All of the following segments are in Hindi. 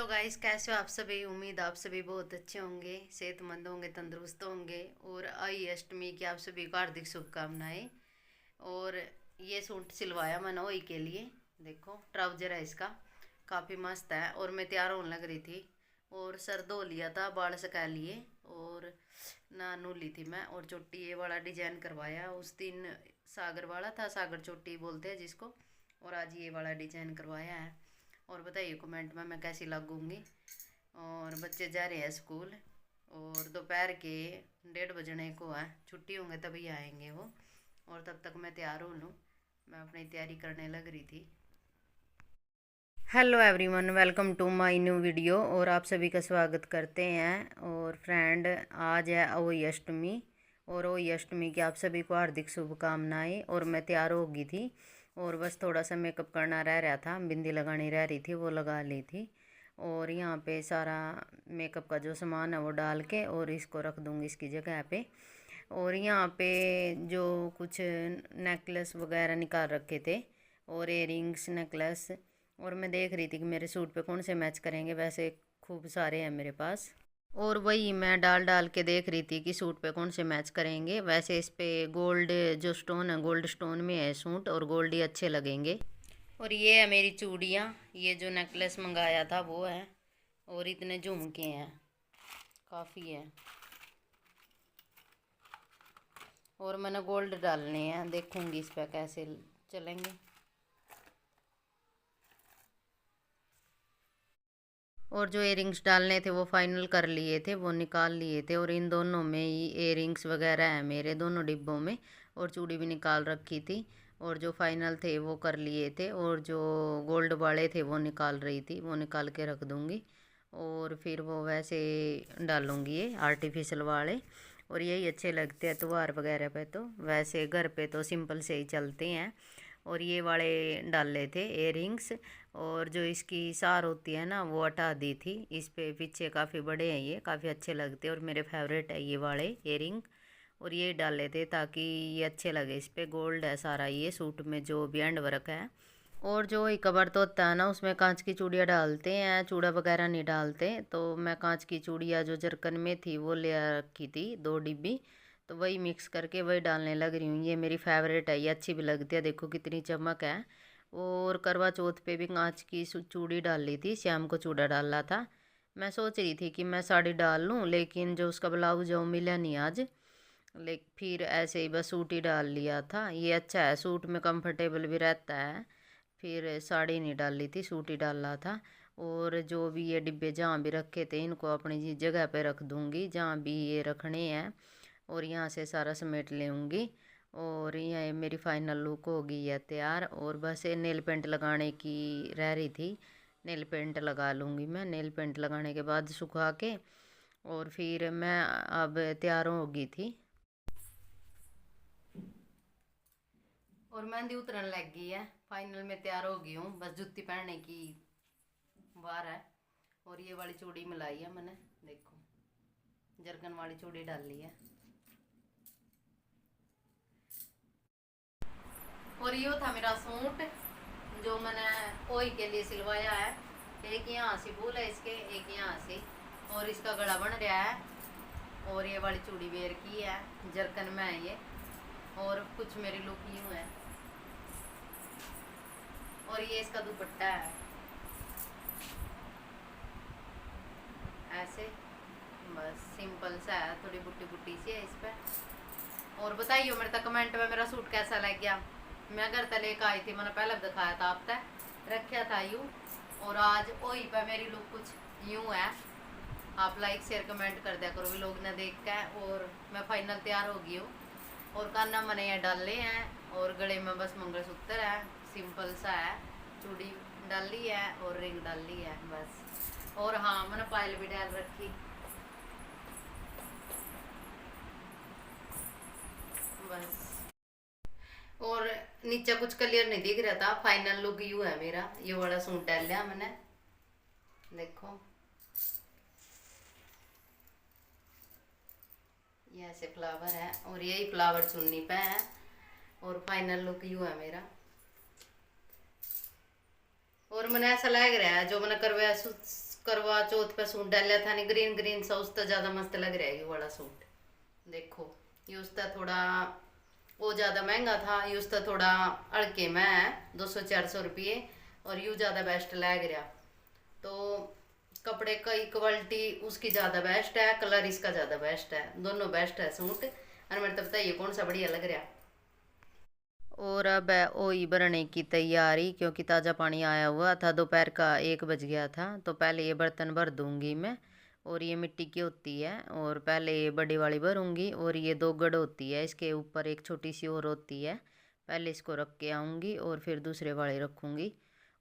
गाइस, कैसे हो आप सभी। उम्मीद आप सभी बहुत अच्छे होंगे, सेहतमंद होंगे, तंदुरुस्त होंगे। और आई अष्टमी की आप सभी को हार्दिक शुभकामनाएं। और ये सूट सिलवाया मैंने ओई के लिए। देखो ट्राउजर है इसका, काफ़ी मस्त है। और मैं तैयार होने लग रही थी और सर धो लिया था, बाल सुखा लिए और ना नू ली थी मैं। और चोटी ये वाला डिजाइन करवाया उस दिन, सागर वाला था, सागर चोटी बोलते हैं जिसको। और आज ये वाला डिजाइन करवाया है। और बताइए कमेंट में मैं कैसी लगूंगी। और बच्चे जा रहे हैं स्कूल और दोपहर के 1:30 बजने को है, छुट्टी होंगे तभी आएंगे वो। और तब तक मैं तैयार हो लूँ, मैं अपनी तैयारी करने लग रही थी। Hello everyone, welcome to my new video. और आप सभी का स्वागत करते हैं। और फ्रेंड, आज है अहोई अष्टमी और अहोई अष्टमी की आप सभी को हार्दिक शुभकामनाएं। और मैं तैयार हो गई थी और बस थोड़ा सा मेकअप करना रह रहा था, बिंदी लगानी रह रही थी, वो लगा ली थी। और यहाँ पे सारा मेकअप का जो सामान है वो डाल के और इसको रख दूँगी इसकी जगह पे। और यहाँ पे जो कुछ नेकलेस वगैरह निकाल रखे थे और इयरिंग्स नेकलेस, और मैं देख रही थी कि मेरे सूट पे कौन से मैच करेंगे। वैसे खूब सारे हैं मेरे पास और वही मैं डाल डाल के देख रही थी कि सूट पे कौन से मैच करेंगे। वैसे इस पे गोल्ड जो स्टोन है, गोल्ड स्टोन में है सूट और गोल्ड ही अच्छे लगेंगे। और ये है मेरी चूड़ियाँ, ये जो नेकलेस मंगाया था वो है। और इतने झुमके हैं, काफ़ी है। और मैंने गोल्ड डालने हैं, देखूंगी इस पर कैसे चलेंगे। और जो इयरिंग्स डालने थे वो फाइनल कर लिए थे, वो निकाल लिए थे। और इन दोनों में ही इयरिंग्स वगैरह है मेरे दोनों डिब्बों में। और चूड़ी भी निकाल रखी थी। और जो फाइनल थे वो कर लिए थे और जो गोल्ड वाले थे वो निकाल रही थी, वो निकाल के रख दूँगी। और फिर वो वैसे डालूँगी ये आर्टिफिशियल वाले। और यही अच्छे लगते हैं त्योहार वगैरह पे। तो वैसे घर पे तो सिंपल से ही चलते हैं। और ये वाले डाले थे इयरिंग्स। और जो इसकी सार होती है ना वो हटा दी थी। इस पे पीछे काफ़ी बड़े हैं, ये काफ़ी अच्छे लगते हैं और मेरे फेवरेट है ये वाले इयरिंग। और ये डाले थे ताकि ये अच्छे लगे। इस पे गोल्ड है सारा, ये सूट में जो भी एंड वर्क है। और जो एक कवर तो होता है ना उसमें कांच की चूड़ियाँ डालते हैं, चूड़ा वगैरह नहीं डालते। तो मैं कांच की चूड़ियाँ जो जरकन में थी वो ले रखी थी 2 डिब्बी, तो वही मिक्स करके वही डालने लग रही हूँ। ये मेरी फेवरेट है, ये अच्छी भी लगती है, देखो कितनी चमक है। और करवा चौथ पे भी कांच की चूड़ी डाल ली थी, श्याम को चूड़ा डाला था। मैं सोच रही थी कि मैं साड़ी डाल लूँ, लेकिन जो उसका ब्लाउज है वो मिला नहीं आज। लेकिन फिर ऐसे ही बस सूट ही डाल लिया था। ये अच्छा है, सूट में कंफर्टेबल भी रहता है। फिर साड़ी नहीं डाली थी, सूट ही डाला था। और जो भी ये डिब्बे जहाँ भी रखे थे इनको अपनी जगह पे रख दूँगी जहाँ भी ये रखने हैं। और यहाँ से सारा समेट लेंगी। और यह मेरी फाइनल लुक हो गई है तैयार। और बस ये नेल पेंट लगाने की रह रही थी, नेल पेंट लगा लूँगी मैं। नेल पेंट लगाने के बाद सुखा के और फिर मैं अब तैयार हो गई थी। और मेहंदी उतरने लग गई है, फाइनल में तैयार हो गई हूँ, बस जूती पहनने की बार है। और ये वाली चूड़ी मिलाई है मैंने, देखो जरकन वाली चूड़ी डाल ली है। और ये था मेरा सूट जो मैंने ओई के लिए सिलवाया है। एक यहाँ से फूल है इसके, एक यहाँ से। और इसका गला बन रहा है। और ये वाली चूड़ी वेयर की है, जरकन में है ये। और कुछ मेरी लुक यूँ है। और ये इसका दुपट्टा है ऐसे, बस सिंपल सा है, थोड़ी बुट्टी बुट्टी सी है इस पर। और बताइए मेरे तक कमेंट में मेरा सूट कैसा लग गया। मैं घर तक लेकर आई थी, मैंने पहले भी दिखाया था आप तक, रखा था यूँ। और आज वही पे मेरी लुक कुछ यूँ है। आप लाइक शेयर कमेंट कर दिया करो भी लोग ने देख के। और मैं फाइनल तैयार हो गई हूँ। और काना मैंने यहाँ डाले हैं और गले में बस मंगलसूत्र है, सिंपल सा है। चूड़ी डाली है और रिंग डाली है बस। और हाँ, मैंने पायल भी डाल रखी बस। और नीचे कुछ क्लियर नहीं दिख रहा था, फाइनल लुक यू है मेरा। ये वाला सूट डाल लिया मैंने, देखो ये ऐसे फ्लावर है और यही फ्लावर चुन्नी पे है। और फाइनल लुक यू है मेरा। और मैंने ऐसा लग रहा है जो मैंने करवा चौथ पे सूट डाला था नहीं, ग्रीन ग्रीन सा, उसका ज्यादा मस्त लग रहा है ये वाला सूट। देखो ये उसका थोड़ा वो ज़्यादा महंगा था, यूज तो थोड़ा अड़के में है 200-400 रुपये, और यू ज़्यादा बेस्ट लग रहा। तो कपड़े की क्वालिटी उसकी ज़्यादा बेस्ट है, कलर इसका ज़्यादा बेस्ट है, दोनों बेस्ट है सूट। और मेरे तो बताइए कौन सा बढ़िया लग रहा। और अब है ओई भरने की तैयारी, क्योंकि ताज़ा पानी आया हुआ था, दोपहर का 1 बज गया था। तो पहले ये बर्तन भर दूंगी मैं, और ये मिट्टी की होती है, और पहले ये बड़ी वाली भरूंगी, और ये 2 गड़ होती है, इसके ऊपर एक छोटी सी और होती है। पहले इसको रख के आऊँगी और फिर दूसरे वाले रखूँगी।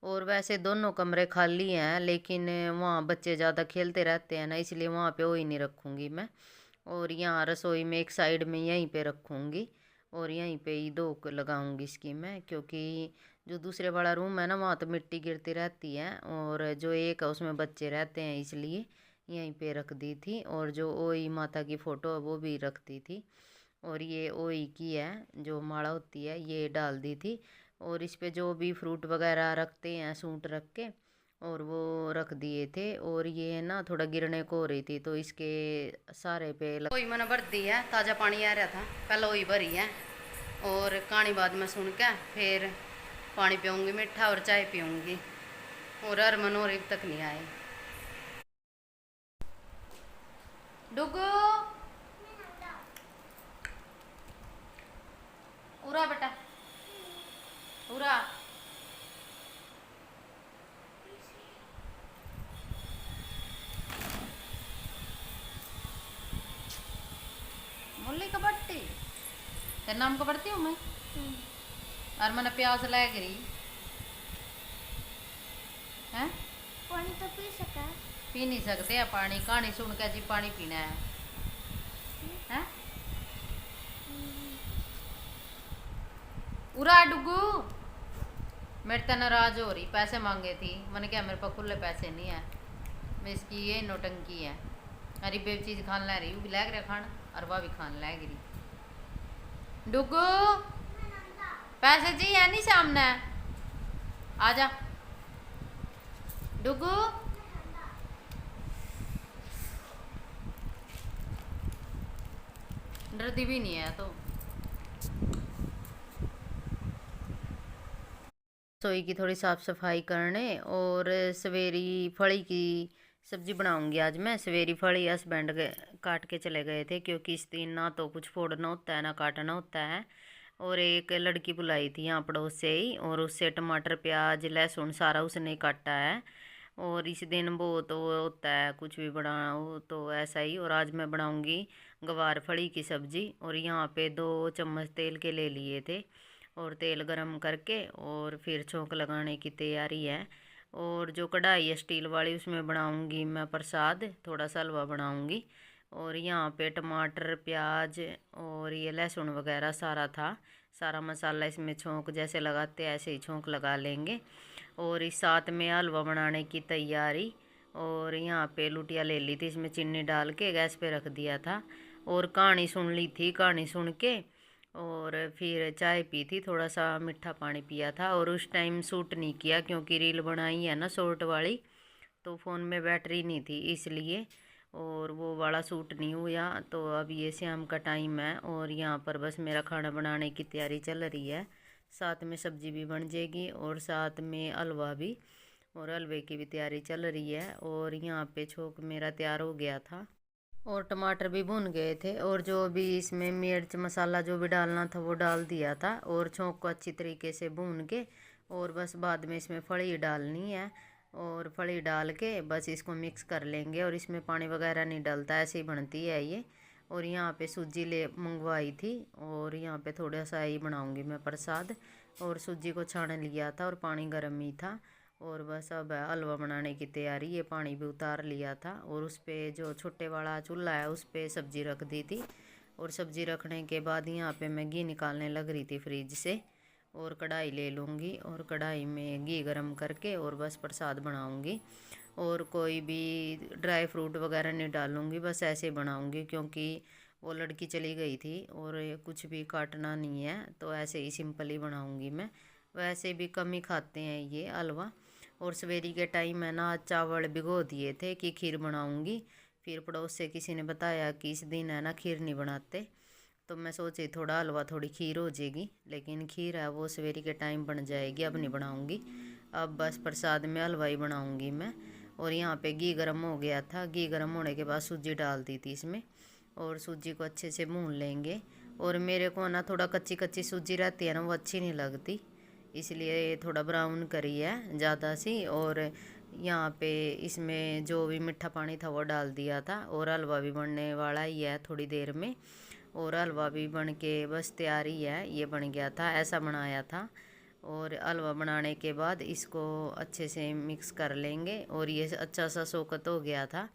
और वैसे दोनों कमरे खाली हैं, लेकिन वहाँ बच्चे ज़्यादा खेलते रहते हैं ना, इसलिए वहाँ पे ओई नहीं रखूँगी मैं। और यहाँ रसोई में एक साइड में यहीं पे रखूँगी, और यहीं पे ही 2 लगाऊंगी इसकी मैं, क्योंकि जो दूसरे वाला रूम है ना, वहाँ तो मिट्टी गिरती रहती है, और जो एक है उसमें बच्चे रहते हैं, इसलिए यहीं पे रख दी थी। और जो ओई माता की फ़ोटो है वो भी रख दी थी, और ये ओई की है जो माला होती है ये डाल दी थी। और इस पे जो भी फ्रूट वगैरह रखते हैं सूट रख के, और वो रख दिए थे। और ये ना थोड़ा गिरने को हो रही थी, तो इसके सारे पे ओई मैंने भर दी है, ताज़ा पानी आ रहा था, पहले ओई भरी है। और कहानी बाद में सुन के फिर पानी पीऊँगी मीठा, और चाय पीऊँगी। और हरमन और अब तक नहीं आए। डुगू उरा बेटा, उरा। मुल्ली का बट्टी तेरे नाम का पढ़ती हूँ मैं। और मैंने प्याज लै गिरी है, पानी तो पी सका। पी नहीं सकते हैं पानी, कहानी सुन के जी पानी पीना है, हैं? उरा डुगू, मेरे तो नाराज हो रही, पैसे मांगे थी, मैंने क्या मेरे पास खुले पैसे नहीं है, मैं इसकी ये नोटंकी है। अरे बेब चीज़ खान ला रही, वो भी लग रहा खान, और वह भी खान लग रही। डुगू पैसे जी है नहीं सामने, आ जा डुगू। डरती भी नहीं है तो। रसोई की थोड़ी साफ़ सफाई करने, और सवेरी फली की सब्जी बनाऊंगी आज मैं। सवेरी फली हस्बैंड काट के चले गए थे, क्योंकि इस दिन ना तो कुछ फोड़ना होता है ना काटना होता है। और एक लड़की बुलाई थी यहाँ पड़ोस से ही, और उससे टमाटर प्याज लहसुन सारा उसने काटा है। और इस दिन वो तो होता है कुछ भी बनाना हो तो ऐसा ही। और आज मैं बनाऊंगी गवार फली की सब्जी। और यहाँ पे 2 चम्मच तेल के ले लिए थे, और तेल गरम करके और फिर छोंक लगाने की तैयारी है। और जो कढ़ाई है स्टील वाली, उसमें बनाऊंगी मैं प्रसाद, थोड़ा सा हलवा बनाऊंगी। और यहाँ पे टमाटर प्याज और ये लहसुन वगैरह सारा था, सारा मसाला इसमें छोंक जैसे लगाते हैं ऐसे ही छोंक लगा लेंगे। और इस साथ में हलवा बनाने की तैयारी। और यहाँ पे लुटिया ले ली थी, इसमें चीनी डाल के गैस पे रख दिया था। और कहानी सुन ली थी, कहानी सुन के और फिर चाय पी थी, थोड़ा सा मीठा पानी पिया था। और उस टाइम शूट नहीं किया, क्योंकि रील बनाई है ना शॉर्ट वाली, तो फ़ोन में बैटरी नहीं थी इसलिए, और वो वाला शूट नहीं हुआ। तो अब ये शाम का टाइम है, और यहाँ पर बस मेरा खाना बनाने की तैयारी चल रही है। साथ में सब्जी भी बन जाएगी, और साथ में हलवा भी, और हलवे की भी तैयारी चल रही है। और यहाँ पे छोंक मेरा तैयार हो गया था, और टमाटर भी भुन गए थे, और जो भी इसमें मिर्च मसाला जो भी डालना था वो डाल दिया था। और छोंक को अच्छी तरीके से भून के, और बस बाद में इसमें फली डालनी है, और फली डाल के बस इसको मिक्स कर लेंगे। और इसमें पानी वगैरह नहीं डलता, ऐसे ही बनती है ये। और यहाँ पे सूजी ले मंगवाई थी, और यहाँ पे थोड़ा सा ही बनाऊंगी मैं प्रसाद। और सूजी को छान लिया था, और पानी गर्म ही था। और बस अब हलवा बनाने की तैयारी, ये पानी भी उतार लिया था। और उस पे जो छोटे वाला चूल्हा है उस पे सब्जी रख दी थी। और सब्जी रखने के बाद यहाँ पे मैं घी निकालने लग रही थी फ्रिज से। और कढ़ाई ले लूँगी, और कढ़ाई में घी गरम करके और बस प्रसाद बनाऊँगी। और कोई भी ड्राई फ्रूट वगैरह नहीं डालूँगी, बस ऐसे बनाऊँगी, क्योंकि वो लड़की चली गई थी और कुछ भी काटना नहीं है, तो ऐसे ही सिंपल ही बनाऊँगी मैं। वैसे भी कम ही खाते हैं ये हलवा। और सवेरी के टाइम मैं ना चावल भिगो दिए थे कि खीर बनाऊंगी। फिर पड़ोस से किसी ने बताया कि इस दिन है ना खीर नहीं बनाते, तो मैं सोची थोड़ा हलवा थोड़ी खीर हो जाएगी, लेकिन खीर है वो सवेरी के टाइम बन जाएगी, अब नहीं बनाऊंगी। अब बस प्रसाद में हलवा ही बनाऊंगी मैं। और यहाँ पे घी गर्म हो गया था, घी गर्म होने के बाद सूजी डाल दी थी इसमें, और सूजी को अच्छे से भून लेंगे। और मेरे को ना थोड़ा कच्ची कच्ची सूजी रहती है ना, वो अच्छी नहीं लगती, इसलिए थोड़ा ब्राउन करी है ज़्यादा सी। और यहाँ पे इसमें जो भी मीठा पानी था वो डाल दिया था, और हलवा भी बनने वाला ही है थोड़ी देर में। और हलवा भी बन के बस तैयारी है, ये बन गया था, ऐसा बनाया था। और हलवा बनाने के बाद इसको अच्छे से मिक्स कर लेंगे, और ये अच्छा सा सोकत हो गया था।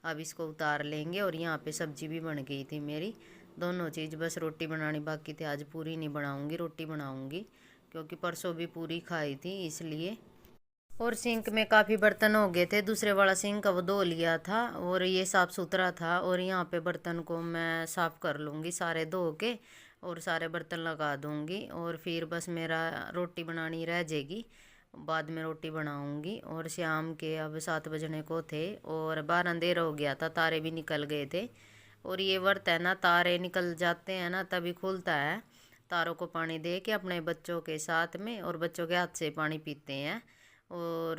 अब इसको उतार लेंगे। और यहाँ पे सब्जी भी बन गई थी मेरी, दोनों चीज़, बस रोटी बनानी बाकी थी। आज पूरी नहीं बनाऊंगी, रोटी बनाऊंगी, क्योंकि परसों भी पूरी खाई थी इसलिए। और सिंक में काफ़ी बर्तन हो गए थे, दूसरे वाला सिंक वो धो लिया था, और ये साफ़ सुथरा था। और यहाँ पे बर्तन को मैं साफ़ कर लूँगी सारे धो के, और सारे बर्तन लगा दूँगी। और फिर बस मेरा रोटी बनानी रह जाएगी, बाद में रोटी बनाऊँगी। और शाम के अब 7 बजने को थे, और बाहर अंधेरा हो गया था, तारे भी निकल गए थे। और ये व्रत है ना, तारे निकल जाते हैं ना तभी खुलता है। तारों को पानी दे के अपने बच्चों के साथ में, और बच्चों के हाथ से पानी पीते हैं, और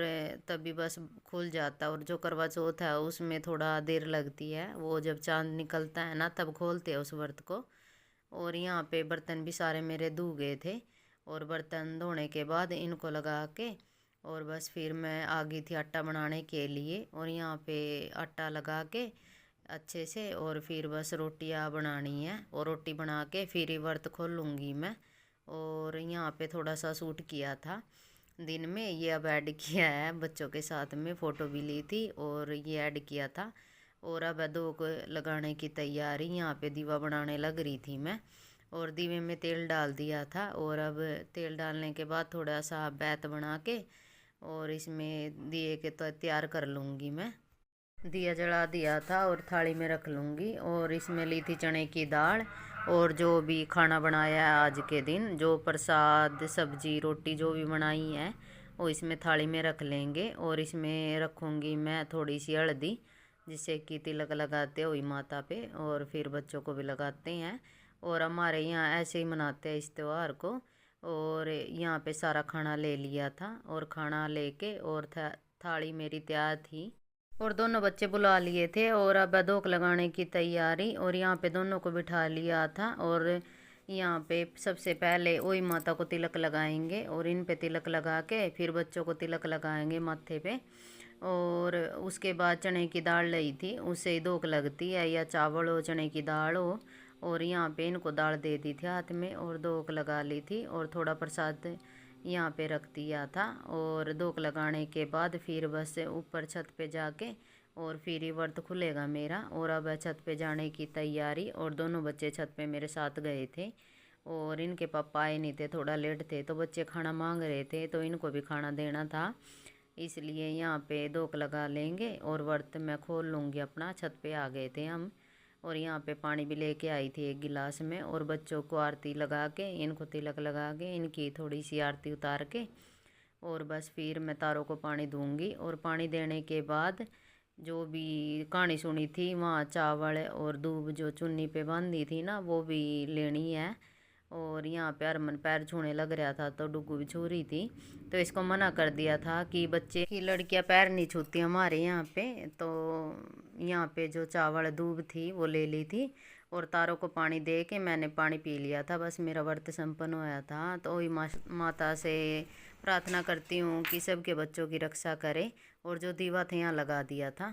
तभी बस खुल जाता। और जो करवा चौथ है उसमें थोड़ा देर लगती है, वो जब चांद निकलता है ना तब खोलते हैं उस व्रत को। और यहाँ पे बर्तन भी सारे मेरे धो गए थे, और बर्तन धोने के बाद इनको लगा के, और बस फिर मैं आ गई थी आटा बनाने के लिए। और यहाँ पे आटा लगा के अच्छे से, और फिर बस रोटियाँ बनानी है, और रोटी बना के फिर ही व्रत खोल लूँगी मैं। और यहाँ पे थोड़ा सा सूट किया था दिन में, ये अब ऐड किया है बच्चों के साथ में, फ़ोटो भी ली थी और ये ऐड किया था। और अब दो को लगाने की तैयारी, यहाँ पे दीवा बनाने लग रही थी मैं, और दीवे में तेल डाल दिया था। और अब तेल डालने के बाद थोड़ा सा बैत बना के, और इसमें दिए के तो तैयार कर लूँगी मैं। दिया जला दिया था और थाली में रख लूँगी। और इसमें ली थी चने की दाल, और जो भी खाना बनाया है आज के दिन, जो प्रसाद सब्जी रोटी जो भी बनाई है वो इसमें थाली में रख लेंगे। और इसमें रखूँगी मैं थोड़ी सी हल्दी, जिससे कि तिलक लगाते हुई माता पे, और फिर बच्चों को भी लगाते हैं। और हमारे यहाँ ऐसे ही मनाते हैं इस त्यौहार को। और यहाँ पे सारा खाना ले लिया था, और खाना लेके और थाली मेरी तैयार थी, और दोनों बच्चे बुला लिए थे। और अब धोख लगाने की तैयारी, और यहाँ पे दोनों को बिठा लिया था। और यहाँ पे सबसे पहले वही माता को तिलक लगाएंगे, और इन पे तिलक लगा के फिर बच्चों को तिलक लगाएंगे माथे पे। और उसके बाद चने की दाल ली थी, उससे ही धोख लगती है, या चावल हो चने की दाल हो। और यहाँ पे इनको दाल दे दी थी हाथ में, और धोख लगा ली थी, और थोड़ा प्रसाद यहाँ पे रख दिया था। और धोख लगाने के बाद फिर बस ऊपर छत पे जाके, और फिर ही व्रत खुलेगा मेरा। और अब छत पे जाने की तैयारी, और दोनों बच्चे छत पे मेरे साथ गए थे, और इनके पापा आए नहीं थे, थोड़ा लेट थे, तो बच्चे खाना मांग रहे थे, तो इनको भी खाना देना था, इसलिए यहाँ पे धोख लगा लेंगे। और व्रत मैं खोल लूँगी अपना, छत पे आ गए थे हम। और यहाँ पे पानी भी लेके आई थी एक गिलास में, और बच्चों को आरती लगा के, इनको तिलक लगा के, इनकी थोड़ी सी आरती उतार के, और बस फिर मैं तारों को पानी दूंगी। और पानी देने के बाद जो भी कहानी सुनी थी वहाँ चावल और दूब जो चुन्नी पे बांधी थी ना, वो भी लेनी है। और यहाँ पे हरमन पैर छूने लग रहा था, तो डुगू भी छू रही थी, तो इसको मना कर दिया था कि बच्चे की लड़कियां पैर नहीं छूती हमारे यहाँ पे। तो यहाँ पे जो चावल दूब थी वो ले ली थी, और तारों को पानी दे के मैंने पानी पी लिया था, बस मेरा व्रत संपन्न होया था। तो वही माता से प्रार्थना करती हूँ कि सबके बच्चों की रक्षा करे। और जो दीवा थे यहाँ लगा दिया था।